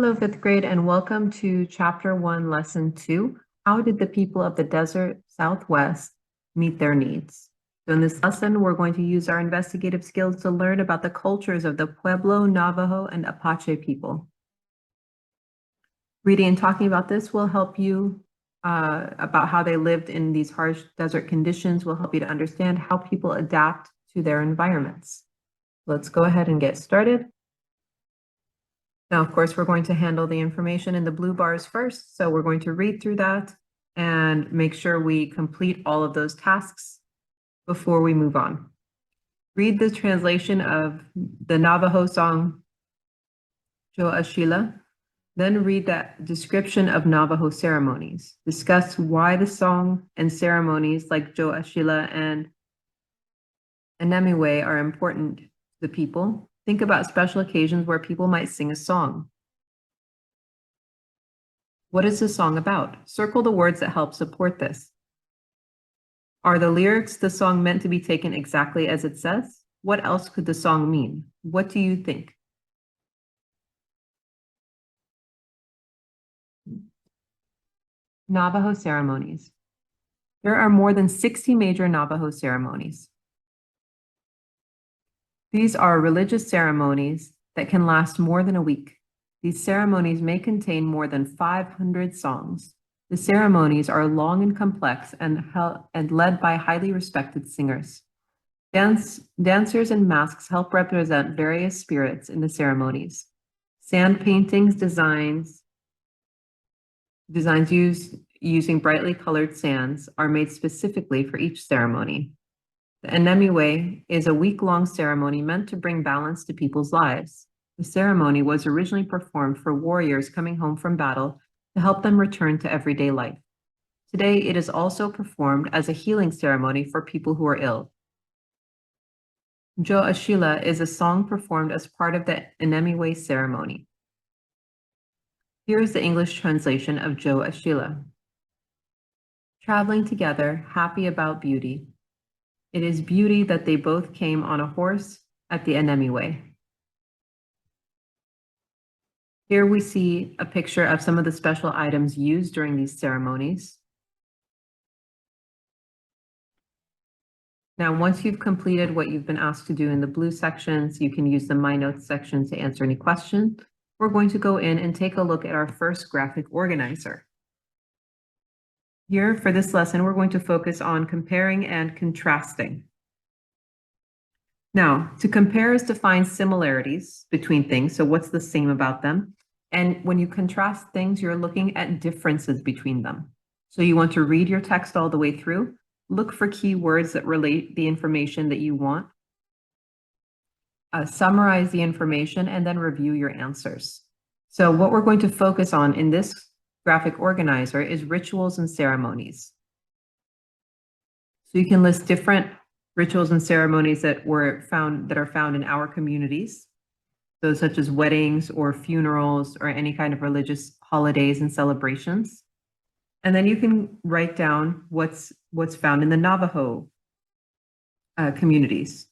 Hello, fifth grade, and welcome to Chapter 1, Lesson 2. How did the people of the desert Southwest meet their needs? So in this lesson, we're going to use our investigative skills to learn about the cultures of the Pueblo, Navajo, and Apache people. Reading and talking about this will help you about how they lived in these harsh desert conditions, will help you to understand how people adapt to their environments. Let's go ahead and get started. Now, of course, we're going to handle the information in the blue bars first. So we're going to read through that and make sure we complete all of those tasks before we move on. Read the translation of the Navajo song, Jo Ashila. Then read that description of Navajo ceremonies. Discuss why the song and ceremonies like Jo Ashila and Anemiwe are important to the people. Think about special occasions where people might sing a song. What is the song about? Circle the words that help support this. Are the lyrics the song meant to be taken exactly as it says? What else could the song mean? What do you think? Navajo ceremonies. There are more than 60 major Navajo ceremonies. These are religious ceremonies that can last more than a week. These ceremonies may contain more than 500 songs. The ceremonies are long and complex and led by highly respected singers. Dancers and masks help represent various spirits in the ceremonies. Sand paintings, designs used using brightly colored sands are made specifically for each ceremony. The Anemiwe is a week-long ceremony meant to bring balance to people's lives. The ceremony was originally performed for warriors coming home from battle to help them return to everyday life. Today, it is also performed as a healing ceremony for people who are ill. Jo Ashila is a song performed as part of the Anemiwe ceremony. Here is the English translation of Jo Ashila. Traveling together, happy about beauty. It is beauty that they both came on a horse at the Anemiwe. Here we see a picture of some of the special items used during these ceremonies. Now, once you've completed what you've been asked to do in the blue sections, you can use the My Notes section to answer any question. We're going to go in and take a look at our first graphic organizer. Here, for this lesson, we're going to focus on comparing and contrasting. Now, to compare is to find similarities between things, so what's the same about them? And when you contrast things, you're looking at differences between them. So you want to read your text all the way through, look for keywords that relate the information that you want, summarize the information, and then review your answers. So what we're going to focus on in this graphic organizer is rituals and ceremonies. So you can list different rituals and ceremonies that are found in our communities, so such as weddings or funerals or any kind of religious holidays and celebrations. And then you can write down what's found in the Navajo communities.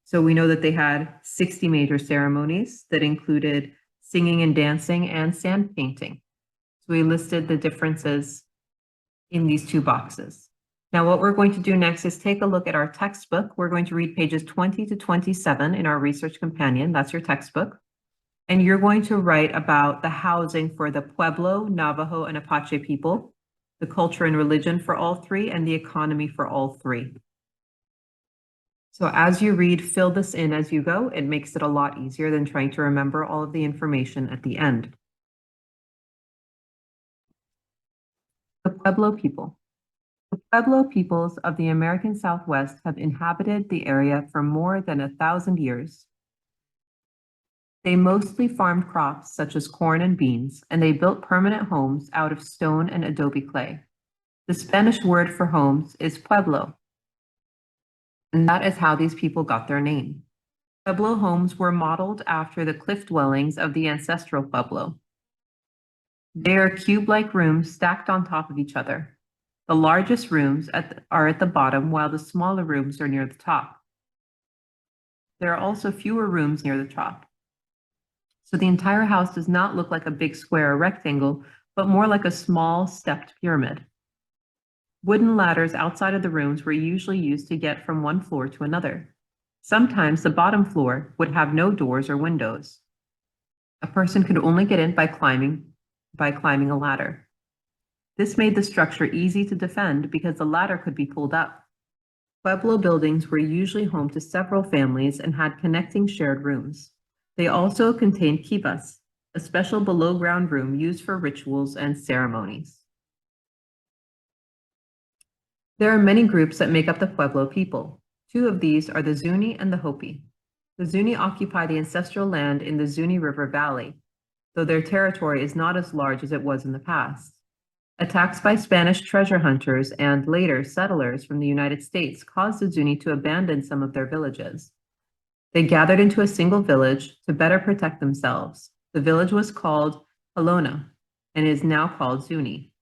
So we know that they had 60 major ceremonies that included singing and dancing and sand painting. So we listed the differences in these two boxes. Now, what we're going to do next is take a look at our textbook. We're going to read pages 20 to 27 in our research companion. That's your textbook. And you're going to write about the housing for the Pueblo, Navajo, and Apache people, the culture and religion for all three, and the economy for all three. So as you read, fill this in as you go. It makes it a lot easier than trying to remember all of the information at the end. The Pueblo people. The Pueblo peoples of the American Southwest have inhabited the area for more than 1,000 years. They mostly farmed crops such as corn and beans, and they built permanent homes out of stone and adobe clay. The Spanish word for homes is pueblo, and that is how these people got their name. Pueblo homes were modeled after the cliff dwellings of the ancestral Pueblo. They are cube-like rooms stacked on top of each other. The largest rooms are at the bottom, while the smaller rooms are near the top. There are also fewer rooms near the top. So the entire house does not look like a big square or rectangle, but more like a small stepped pyramid. Wooden ladders outside of the rooms were usually used to get from one floor to another. Sometimes the bottom floor would have no doors or windows. A person could only get in by climbing a ladder. This made the structure easy to defend because the ladder could be pulled up. Pueblo buildings were usually home to several families and had connecting shared rooms. They also contained kivas, a special below-ground room used for rituals and ceremonies. There are many groups that make up the Pueblo people. Two of these are the Zuni and the Hopi. The Zuni occupy the ancestral land in the Zuni River Valley, though their territory is not as large as it was in the past. Attacks by Spanish treasure hunters and later settlers from the United States caused the Zuni to abandon some of their villages. They gathered into a single village to better protect themselves. The village was called Halona and is now called Zuni.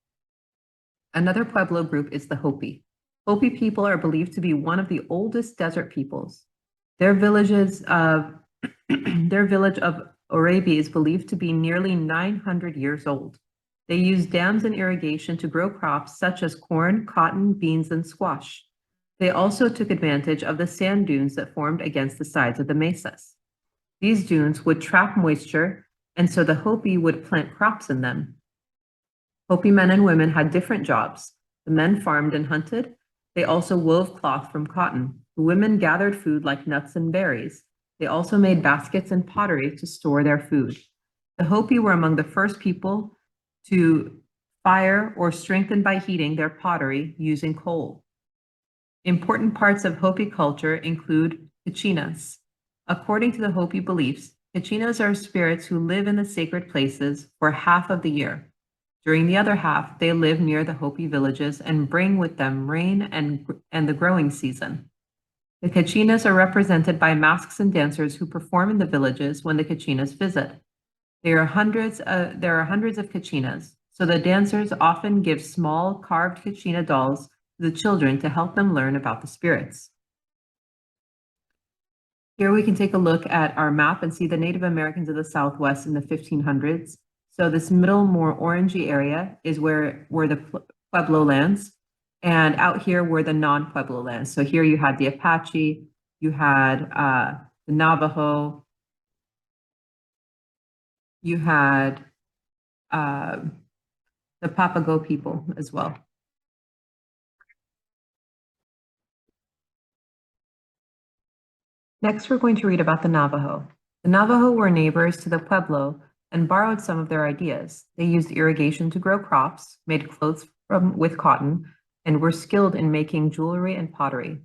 Another Pueblo group is the Hopi. Hopi people are believed to be one of the oldest desert peoples. Their village of Orabi is believed to be nearly 900 years old. They use dams and irrigation to grow crops such as corn, cotton, beans, and squash. They also took advantage of the sand dunes that formed against the sides of the mesas. These dunes would trap moisture, and so the Hopi would plant crops in them. Hopi men and women had different jobs. The men farmed and hunted. They also wove cloth from cotton. The women gathered food like nuts and berries. They also made baskets and pottery to store their food. The Hopi were among the first people to fire or strengthen by heating their pottery using coal. Important parts of Hopi culture include kachinas. According to the Hopi beliefs, kachinas are spirits who live in the sacred places for half of the year. During the other half, they live near the Hopi villages and bring with them rain and the growing season. The kachinas are represented by masks and dancers who perform in the villages when the kachinas visit. There are hundreds of kachinas, so the dancers often give small carved kachina dolls to the children to help them learn about the spirits. Here we can take a look at our map and see the Native Americans of the Southwest in the 1500s. So this middle, more orangey area is where were the Pueblo lands, and out here were the non-Pueblo lands. So here you had the Apache, you had the Navajo, you had the Papago people as well. Next, we're going to read about the Navajo. The Navajo were neighbors to the Pueblo and borrowed some of their ideas. They used irrigation to grow crops, made clothes with cotton, and were skilled in making jewelry and pottery.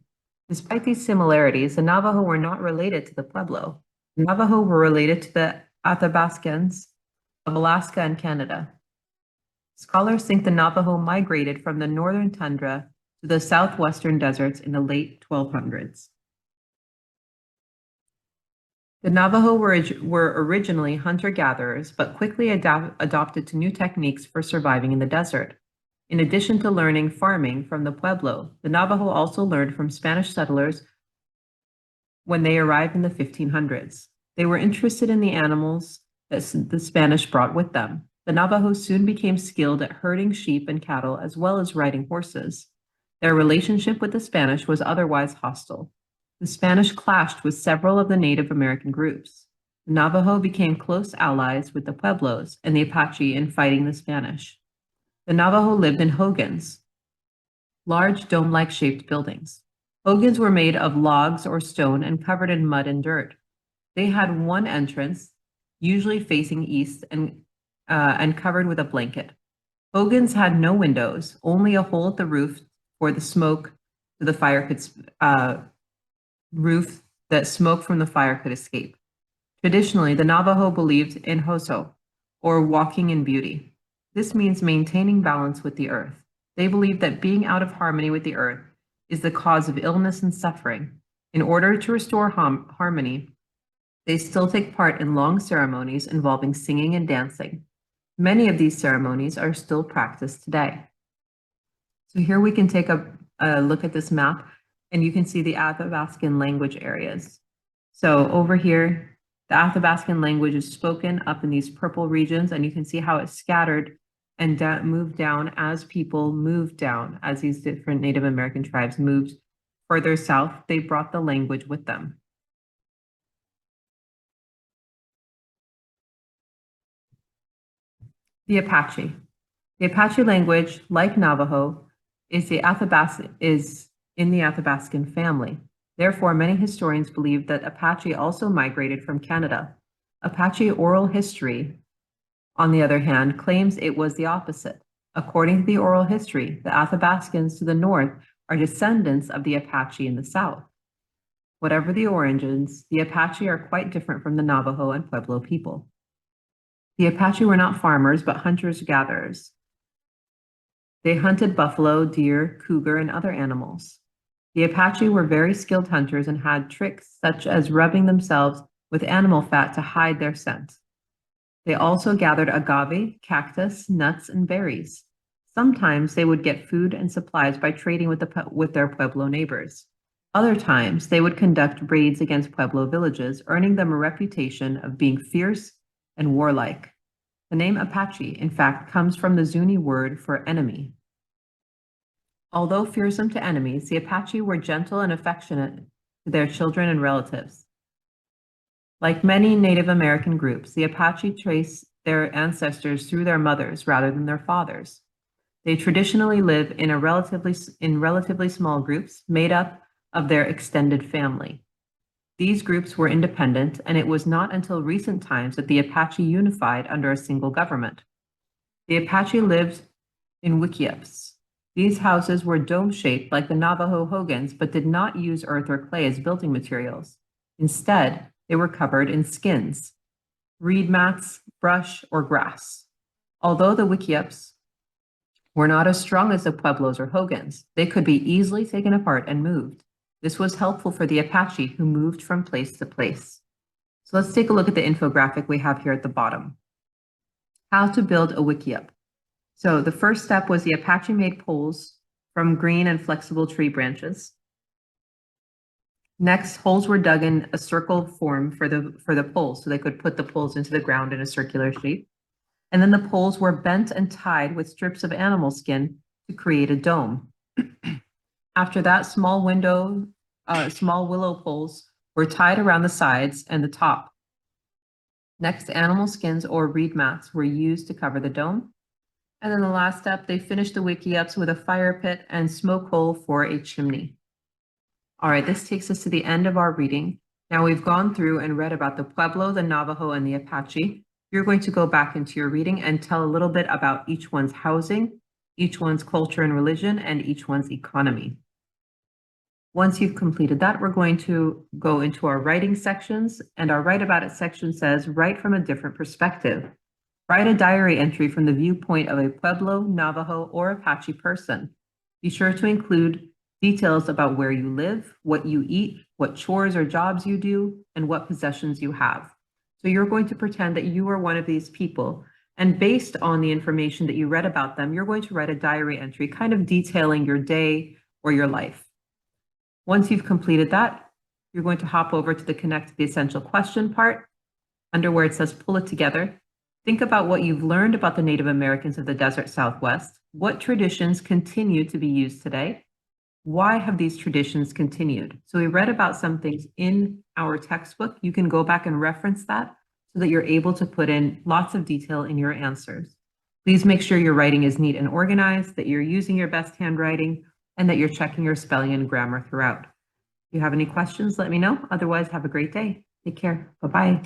Despite these similarities, the Navajo were not related to the Pueblo. The Navajo were related to the Athabascans of Alaska and Canada. Scholars think the Navajo migrated from the northern tundra to the southwestern deserts in the late 1200s. The Navajo were originally hunter-gatherers, but quickly adopted to new techniques for surviving in the desert. In addition to learning farming from the Pueblo, the Navajo also learned from Spanish settlers when they arrived in the 1500s. They were interested in the animals that the Spanish brought with them. The Navajo soon became skilled at herding sheep and cattle as well as riding horses. Their relationship with the Spanish was otherwise hostile. The Spanish clashed with several of the Native American groups. The Navajo became close allies with the Pueblos and the Apache in fighting the Spanish. The Navajo lived in Hogans, large dome-like shaped buildings. Hogans were made of logs or stone and covered in mud and dirt. They had one entrance, usually facing east and covered with a blanket. Hogans had no windows, only a hole at the roof for the smoke to the fire could roof that smoke from the fire could escape. Traditionally, the Navajo believed in hoso, or walking in beauty. This means maintaining balance with the earth. They believe that being out of harmony with the earth is the cause of illness and suffering. In order to restore harmony, they still take part in long ceremonies involving singing and dancing. Many of these ceremonies are still practiced today. So here we can take a look at this map, and you can see the Athabascan language areas. So over here, The Athabascan language is spoken up in these purple regions, and you can see how it scattered and moved down as people moved down, as these different Native American tribes moved further south. They brought the language with them. The Apache. The Apache language, like Navajo, is in the Athabascan family. Therefore, many historians believe that Apache also migrated from Canada. Apache oral history, on the other hand, claims it was the opposite. According to the oral history, the Athabascans to the north are descendants of the Apache in the south. Whatever the origins, the Apache are quite different from the Navajo and Pueblo people. The Apache were not farmers, but hunters-gatherers. They hunted buffalo, deer, cougar, and other animals. The Apache were very skilled hunters and had tricks such as rubbing themselves with animal fat to hide their scent. They also gathered agave, cactus, nuts, and berries. Sometimes they would get food and supplies by trading with their Pueblo neighbors. Other times, they would conduct raids against Pueblo villages, earning them a reputation of being fierce and warlike. The name Apache, in fact, comes from the Zuni word for enemy. Although fearsome to enemies, the Apache were gentle and affectionate to their children and relatives. Like many Native American groups, the Apache trace their ancestors through their mothers rather than their fathers. They traditionally live in relatively small groups made up of their extended family. These groups were independent, and it was not until recent times that the Apache unified under a single government. The Apache lived in wickiups. These houses were dome-shaped like the Navajo Hogans, but did not use earth or clay as building materials. Instead, they were covered in skins, reed mats, brush, or grass. Although the wickiups were not as strong as the Pueblos or Hogans, they could be easily taken apart and moved. This was helpful for the Apache who moved from place to place. So let's take a look at the infographic we have here at the bottom. How to build a wickiup. So the first step was the Apache made poles from green and flexible tree branches. Next, holes were dug in a circle form for the poles, so they could put the poles into the ground in a circular shape. And then the poles were bent and tied with strips of animal skin to create a dome. After that, small willow poles were tied around the sides and the top. Next, animal skins or reed mats were used to cover the dome. And then the last step, they finished the wickiups with a fire pit and smoke hole for a chimney. All right, this takes us to the end of our reading. Now we've gone through and read about the Pueblo, the Navajo, and the Apache. You're going to go back into your reading and tell a little bit about each one's housing, each one's culture and religion, and each one's economy. Once you've completed that, we're going to go into our writing sections, and our Write About It section says, write from a different perspective. Write a diary entry from the viewpoint of a Pueblo, Navajo, or Apache person. Be sure to include details about where you live, what you eat, what chores or jobs you do, and what possessions you have. So you're going to pretend that you are one of these people, and based on the information that you read about them, you're going to write a diary entry kind of detailing your day or your life. Once you've completed that, you're going to hop over to the Connect the Essential Question part. Under where it says pull it together, think about what you've learned about the Native Americans of the Desert Southwest. What traditions continue to be used today? Why have these traditions continued? So we read about some things in our textbook. You can go back and reference that so that you're able to put in lots of detail in your answers. Please make sure your writing is neat and organized, that you're using your best handwriting, and that you're checking your spelling and grammar throughout. If you have any questions, let me know. Otherwise, have a great day. Take care. Bye-bye.